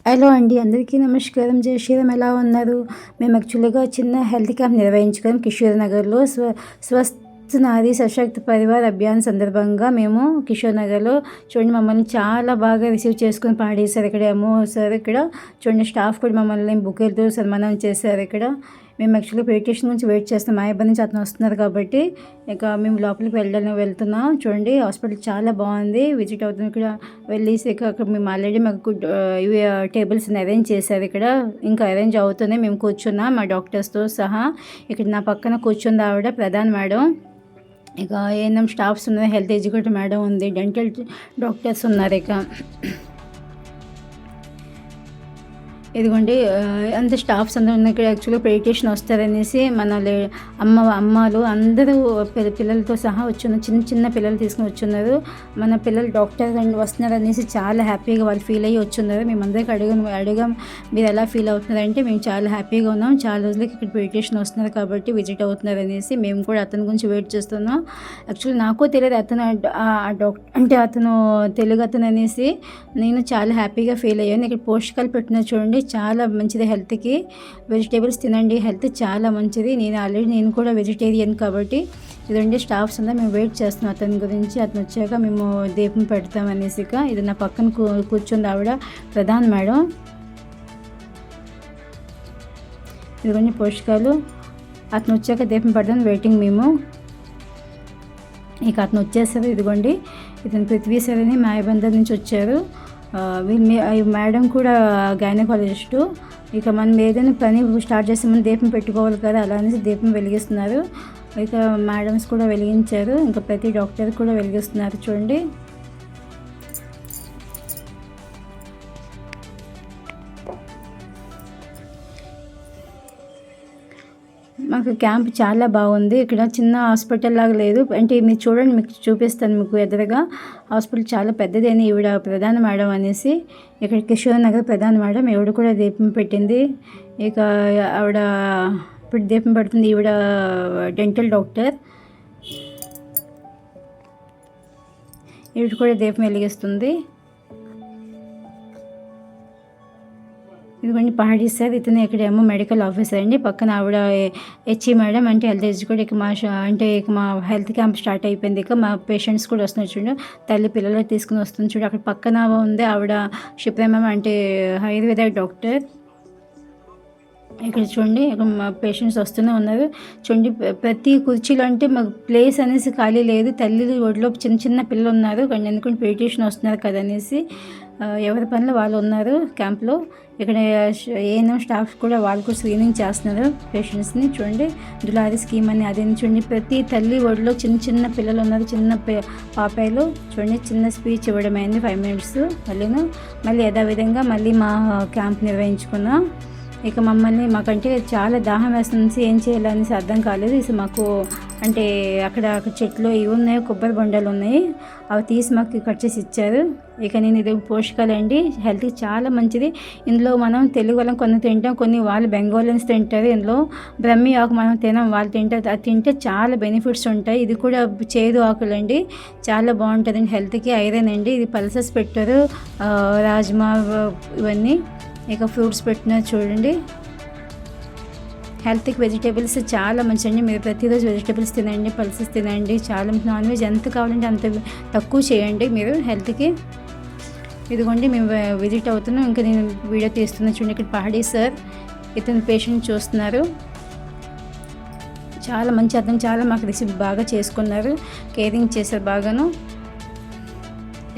Hello అండి, అందరికీ నమస్కారం. జై శ్రీరామ్. ఎలా ఉన్నారు? మేము యాక్చువల్గా చిన్న హెల్త్ క్యాంప్ నిర్వహించుకున్నాం కిషోర్ నగర్లో. స్వస్థ నారీ సశక్త పరివార్ అభియాన్ సందర్భంగా మేము కిషోర్ నగర్లో చూడండి, మమ్మల్ని చాలా బాగా రిసీవ్ చేసుకుని పాడేశారు. ఇక్కడ ఏమో సార్, ఇక్కడ చూడండి స్టాఫ్ కూడా మమ్మల్ని బుకేలతో సన్మానం చేశారు. ఇక్కడ మేము యాక్చువల్లీ పేటిషన్ నుంచి వెయిట్ చేస్తాం. మా ఇబ్బంది నుంచి అతను వస్తున్నారు కాబట్టి ఇక మేము లోపలికి వెళ్తున్నాం. చూడండి హాస్పిటల్ చాలా బాగుంది, విజిట్ అవుతుంది. ఇక్కడ వెళ్ళేసి అక్కడ మేము ఆల్రెడీ మాకు ఇవి టేబుల్స్ అరేంజ్ చేశారు. ఇక్కడ ఇంకా అరేంజ్ అవుతుంది. మేము కూర్చున్నాం మా డాక్టర్స్తో సహా. ఇక్కడ నా పక్కన కూర్చుంది ఆవిడ ప్రధాన్ మేడం. ఇక ఏఎన్ఎం స్టాఫ్స్ ఉన్నారు, హెల్త్ ఎడ్యుకేటర్ మేడం ఉంది, డెంటల్ డాక్టర్స్ ఉన్నారు. ఇక ఇదిగోండి అంత స్టాఫ్స్ అందరూ ఉన్న ఇక్కడ యాక్చువల్గా పేటిషన్ వస్తారనేసి మన అమ్మలు అందరూ పిల్లలతో సహా వచ్చున్నారు. చిన్న చిన్న పిల్లలు తీసుకుని వచ్చున్నారు. మన పిల్లలు డాక్టర్ వస్తున్నారు అనేసి చాలా హ్యాపీగా వాళ్ళు ఫీల్ అయ్యి వచ్చున్నారు. మేము అందరికీ అడిగాం మీరు ఎలా ఫీల్ అవుతున్నారంటే మేము చాలా హ్యాపీగా ఉన్నాం, చాలా రోజులకి ఇక్కడ పేటిషన్ వస్తున్నారు కాబట్టి విజిట్ అవుతున్నారు అనేసి. మేము కూడా అతని గురించి వెయిట్ చేస్తున్నాం. యాక్చువల్లీ నాకు తెలియదు అతను డాక్టర్ అంటే అతను తెలుగు అతను అనేసి. నేను చాలా హ్యాపీగా ఫీల్ అయ్యాను. ఇక్కడ పోషకాలు పెట్టిన చూడండి, చాలా మంచిది హెల్త్కి. వెజిటేబుల్స్ తినండి, హెల్త్ చాలా మంచిది. నేను కూడా వెజిటేరియన్ కాబట్టి ఇదండి స్టాఫ్స్ ఉందా మేము వెయిట్ చేస్తున్నాం అతని గురించి. అతను వచ్చాక మేము దీపం పెడతాం అనేసి. ఇది నా పక్కన కూర్చుంది ఆవిడ ప్రధాన్ మేడం. ఇదిగోండి పోషకాలు. అతను వచ్చాక దీపం పెడతాం వెయిటింగ్ మేము. ఇక అతను వచ్చేసారు. ఇదిగోండి ఇతను పృథ్వీ సార్ అని మాయబందర్ నుంచి వచ్చారు. మేడం కూడా గైనకాలజిస్టు. ఇక మనం ఏదైనా పని స్టార్ట్ చేస్తే మనం దీపం పెట్టుకోవాలి కదా, అలా అనేసి దీపం వెలిగిస్తున్నారు. ఇక మేడమ్స్ కూడా వెలిగించారు. ఇంకా ప్రతి డాక్టర్ కూడా వెలిగిస్తున్నారు. చూడండి మాకు క్యాంప్ చాలా బాగుంది. ఇక్కడ చిన్న హాస్పిటల్ లాగా లేదు, అంటే మీరు చూడండి మీకు చూపిస్తాను. మీకు ఎదురుగా హాస్పిటల్ చాలా పెద్దదని ఈవిడ ప్రధాన మేడం అనేసి. ఇక్కడ కిషోర్ నగర్ ప్రధాన మేడం ఈవిడ కూడా దీపం పెట్టింది. ఇక ఆవిడ ఇప్పుడు దీపం పెడుతుంది. ఈవిడ డెంటల్ డాక్టర్. ఈవిడ కూడా దీపం వెలిగిస్తుంది. ఇదిగోండి పహాడీ సార్, ఇతను ఇక్కడేమో మెడికల్ ఆఫీసర్ అండి. పక్కన ఆవిడ హెచ్ఈ మేడం అంటే హెల్త్ ఎడ్యుకేటర్. ఇక మా హెల్త్ క్యాంప్ స్టార్ట్ అయిపోయింది. ఇక మా పేషెంట్స్ కూడా వస్తున్నారు చూడు, తల్లి పిల్లలు తీసుకుని వస్తుంది చూడు. అక్కడ పక్కన ఉంది ఆవిడ షిప్రా మ్యామ్ అంటే ఆయుర్వేద డాక్టర్. ఇక్కడ చూడండి ఇక్కడ మా పేషెంట్స్ వస్తూనే ఉన్నారు. చూడండి ప్రతి కుర్చీలో అంటే మాకు ప్లేస్ అనేసి ఖాళీ లేదు. తల్లి ఒడిలో చిన్న చిన్న పిల్లలు ఉన్నారు, ఎందుకంటే పేషెంట్ వస్తున్నారు కదా అనేసి ఎవరి పనిలో వాళ్ళు ఉన్నారు క్యాంప్లో. ఇక్కడ ఏఎన్ఎం స్టాఫ్ కూడా వాళ్ళు కూడా స్క్రీనింగ్ చేస్తున్నారు పేషెంట్స్ని. చూడండి దులారీ స్కీమ్ అని అదే. చూడండి ప్రతి తల్లి ఒడిలో చిన్న చిన్న పిల్లలు ఉన్నారు, చిన్న పాపాయిలు. చూడండి చిన్న స్పీచ్ ఇవ్వడం అయింది 5 minutes. మళ్ళీ యథావిధంగా మళ్ళీ మా క్యాంప్ నిర్వహించుకున్నాం. ఇక మాకంటే చాలా దాహం వేస్తుంది, ఏం చేయాలనేసి అర్థం కాలేదు. ఇక మాకు అంటే అక్కడ చెట్లు ఇవి ఉన్నాయి, కొబ్బరి బొండాలు ఉన్నాయి, అవి తీసి మాకు కట్ చేసి ఇచ్చారు. ఇక నేను ఇది పోషకాలు అండి, హెల్త్కి చాలా మంచిది. ఇందులో మనం తెలుగు వాళ్ళం కొన్ని తింటాం, కొన్ని వాళ్ళు బెంగాలియన్స్ తింటారు. ఇందులో బ్రహ్మి ఆకు మనం తినాం, వాళ్ళు తింటారు. అది తింటే చాలా బెనిఫిట్స్ ఉంటాయి. ఇది కూడా చేదు ఆకులండి, చాలా బాగుంటుందండి హెల్త్కి. ఐరన్ అండి. ఇది పల్సెస్ పెట్టారు, రాజ్మా ఇవన్నీ. ఇక ఫ్రూట్స్ పెట్టినా చూడండి. హెల్త్కి వెజిటేబుల్స్ చాలా మంచిదండి. మీరు ప్రతిరోజు వెజిటేబుల్స్ తినండి, పల్సెస్ తినండి. చాలా నాన్ వెజ్ ఎంత కావాలంటే అంత తక్కువ చేయండి మీరు హెల్త్కి. ఇదిగోండి మేము విజిట్ అవుతున్నాం. ఇంకా నేను వీడియో తీస్తున్నా చూడండి. ఇక్కడ పహాడీ సార్ ఇతను పేషెంట్ చూస్తున్నారు. చాలా మంచి అతను, చాలా మాకు రిసీవ్ బాగా చేసుకున్నారు, కేరింగ్ చేశారు బాగాను.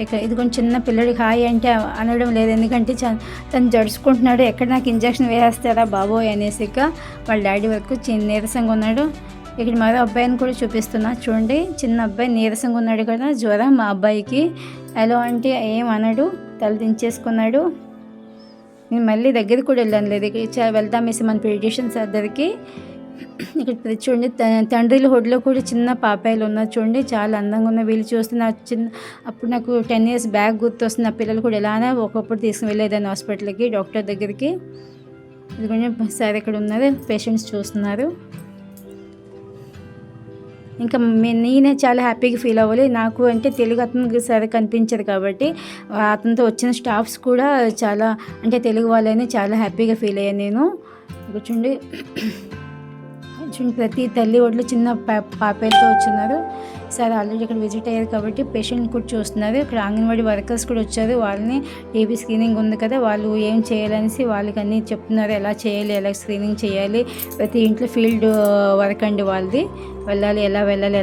ఇక ఇదిగోండి చిన్న పిల్లడికి హాయ్ అంటే అనడం లేదు, ఎందుకంటే తను జడుచుకుంటున్నాడు. ఎక్కడ నాకు ఇంజక్షన్ వేస్తారా బాబోయ్ అనేసి. ఇక వాళ్ళ డాడీ వరకు నీరసంగా ఉన్నాడు. ఇక్కడ మరో అబ్బాయిని కూడా చూపిస్తున్నా చూడండి. చిన్న అబ్బాయి నీరసంగా ఉన్నాడు కదా, జ్వరం మా అబ్బాయికి. ఎలా అంటే ఏం అనడు, తల దించేసుకున్నాడు. నేను మళ్ళీ దగ్గరికి కూడా వెళ్ళాను లేదు, ఇక వెళ్తాం వేసి మన పీడియాట్రిషియన్ సార్ దగ్గరికి. ఇక్కడ చూడండి తండ్రిల హొడ్లో కూడా చిన్న పాపాయిలు ఉన్నారు చూడండి, చాలా అందంగా ఉన్న. వీళ్ళు చూస్తున్న అప్పుడు నాకు 10 years బ్యాక్ గుర్తొస్తుంది. ఆ పిల్లలు కూడా ఎలానే ఒకప్పుడు తీసుకుని వెళ్ళేదాన్ని హాస్పిటల్కి, డాక్టర్ దగ్గరికి. ఇదిగోండి సార్ ఇక్కడ ఉన్నారు, పేషెంట్స్ చూస్తున్నారు. ఇంకా నేనే చాలా హ్యాపీగా ఫీల్ అవ్వాలి. నాకు అంటే తెలుగు అతనికి సరే కనిపించదు కాబట్టి అతనితో వచ్చిన స్టాఫ్స్ కూడా చాలా అంటే తెలుగు వాళ్ళని చాలా హ్యాపీగా ఫీల్ అయ్యాను నేను. కూర్చుండి ప్రతి తల్లి ఒడ్లు చిన్న పాపేలతో వచ్చున్నారు. సార్ ఆల్రెడీ ఇక్కడ విజిట్ అయ్యారు కాబట్టి పేషెంట్ కూడా చూస్తున్నారు. ఇక్కడ అంగన్వాడీ వర్కర్స్ కూడా వచ్చారు. వాళ్ళని టీబీ స్క్రీనింగ్ ఉంది కదా, వాళ్ళు ఏం చేయాలనేసి వాళ్ళకి అన్నీ చెప్తున్నారు. ఎలా చేయాలి, ఎలా స్క్రీనింగ్ చేయాలి, ప్రతి ఇంట్లో ఫీల్డ్ వర్క్ అండి వాళ్ళది. వెళ్ళాలి,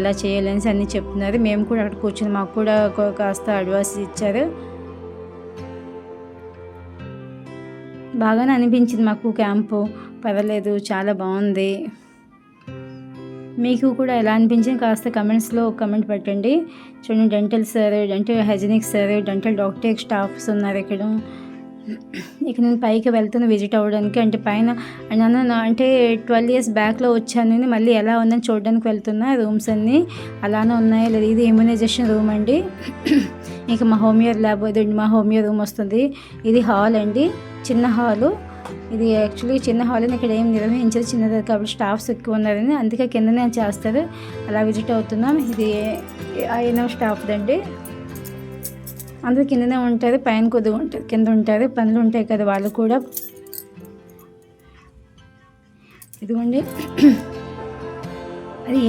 ఎలా చేయాలి అనేసి అన్నీ చెప్తున్నారు. మేము కూడా అక్కడ కూర్చొని మాకు కూడా కాస్త అడ్వైస్ ఇచ్చారు. బాగానే అనిపించింది మాకు క్యాంపు. పర్వాలేదు, చాలా బాగుంది. మీకు కూడా ఎలా అనిపించింది కాస్త కమెంట్స్లో కమెంట్ పెట్టండి. చూడండి, dental sir, dental hygienic sir, dental doctor staffs ఉన్నారు ఇక్కడ. నేను పైకి వెళ్తాను విజిట్ అవ్వడానికి. అంటే పైన అంటే 12 years బ్యాక్లో వచ్చాను నేను. మళ్ళీ ఎలా ఉందని చూడడానికి వెళ్తున్నా. రూమ్స్ అన్నీ అలానే ఉన్నాయి. లేదు, ఇది ఇమ్యునైజేషన్ రూమ్ అండి. ఇంకా మా హోమియో ల్యాబ్, ఇది మా హోమియో రూమ్ వస్తుంది. ఇది హాల్ అండి, చిన్న హాలు. ఇది యాక్చువల్లీ చిన్న హాల్ అని ఇక్కడ ఏం నిర్వహించదు, చిన్నది కాబట్టి స్టాఫ్స్ ఎక్కువ ఉన్నారని అందుకే కిందనే చేస్తారు. అలా విజిట్ అవుతున్నాం. ఇది ఆయన స్టాఫ్ అండి, అందరూ కిందనే ఉంటారు. పైన కొద్దిగా ఉంటుంది, కింద ఉంటారు. పనులు ఉంటాయి కదా వాళ్ళు కూడా. ఇదిగోండి, అది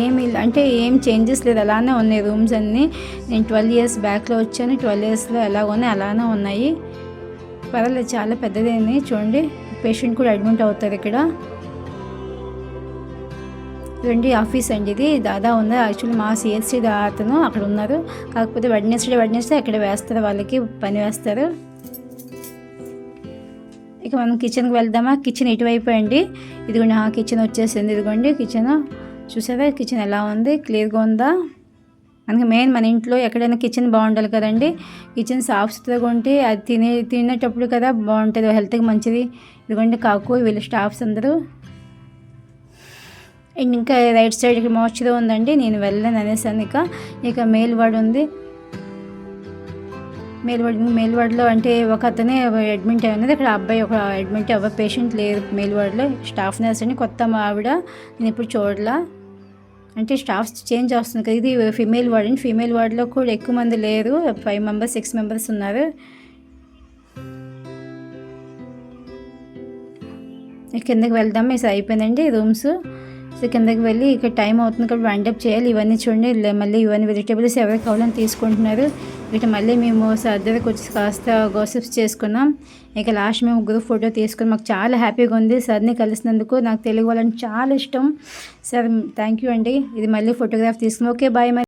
అంటే ఏం చేంజెస్ లేదు, అలానే ఉన్నాయి రూమ్స్ అన్నీ. నేను 12 years బ్యాక్లో వచ్చాను, 12 yearsలో ఎలా ఉన్నాయి అలానే ఉన్నాయి. పర్వాలేదు, చాలా పెద్దదేని. చూడండి, పేషెంట్ కూడా అడ్మిట్ అవుతారు ఇక్కడ. ఇదండి ఆఫీస్ అండి, ఇది దాదా ఉంది. యాక్చువల్లీ మా సిఎస్సి అతను అక్కడ ఉన్నారు. కాకపోతే వెడ్నెస్డే అక్కడ వేస్తారు, వాళ్ళకి పని వేస్తారు. ఇక మనం కిచెన్కి వెళ్దామా. కిచెన్ ఇటువైపు అండి. ఇదిగోండి, కిచెన్ వచ్చేసింది. ఇదిగోండి కిచెన్, చూసారా కిచెన్ ఎలా ఉంది, క్లియర్గా ఉందా. మనకి మెయిన్ మన ఇంట్లో ఎక్కడైనా కిచెన్ బాగుండాలి కదండి. కిచెన్ సాఫ్ సుథరాగా ఉంటే అది తినేటప్పుడు కదా బాగుంటుంది, హెల్త్కి మంచిది. ఇదిగోండి కాకు, వీళ్ళ స్టాఫ్స్ అందరూ. ఇంకా రైట్ సైడ్ ఇక్కడ మోర్చరీ ఉందండి, నేను వెళ్ళాను అనేసాను. ఇక మెయిల్ వార్డ్ ఉంది. మెయిల్ వార్డ్లో అంటే ఒక అతనే అడ్మిట్ అయినది. అక్కడ అబ్బాయి ఒక అడ్మిట్ అవ్వ, పేషెంట్ లేరు మెయిల్ వార్డ్లో. స్టాఫ్ నర్స్ అండి, కొత్త ఆవిడ, నేను ఇప్పుడు చూడలా. అంటే స్టాఫ్స్ చేంజ్ వస్తుంది కదా. ఇది ఫీమేల్ వార్డ్ అండి. ఫీమేల్ వార్డ్లో కూడా ఎక్కువ మంది లేరు, 5 members 6 members ఉన్నారు. కిందకి వెళ్దాం. ఇది అయిపోయిందండి రూమ్స్. సో కిందకి వెళ్ళి ఇక్కడ టైం అవుతుంది కాబట్టి వైండప్ చేయాలి. ఇవన్నీ చూడండి, మళ్ళీ ఇవన్నీ వెజిటేబుల్స్ ఎవరికి కావాలని తీసుకుంటున్నారు. ఇక మళ్ళీ మేము సర్దరికి వచ్చి కాస్త గోసిప్స్ చేసుకున్నాం. ఇక లాస్ట్ మేము గ్రూప్ ఫోటో తీసుకుని మాకు చాలా హ్యాపీగా ఉంది. సార్ని కలిసినందుకు. నాకు తెలుగు వాళ్ళని చాలా ఇష్టం సార్, థ్యాంక్ యూ అండి. ఇది మళ్ళీ ఫోటోగ్రాఫ్ తీసుకున్నాం. Okay, bye.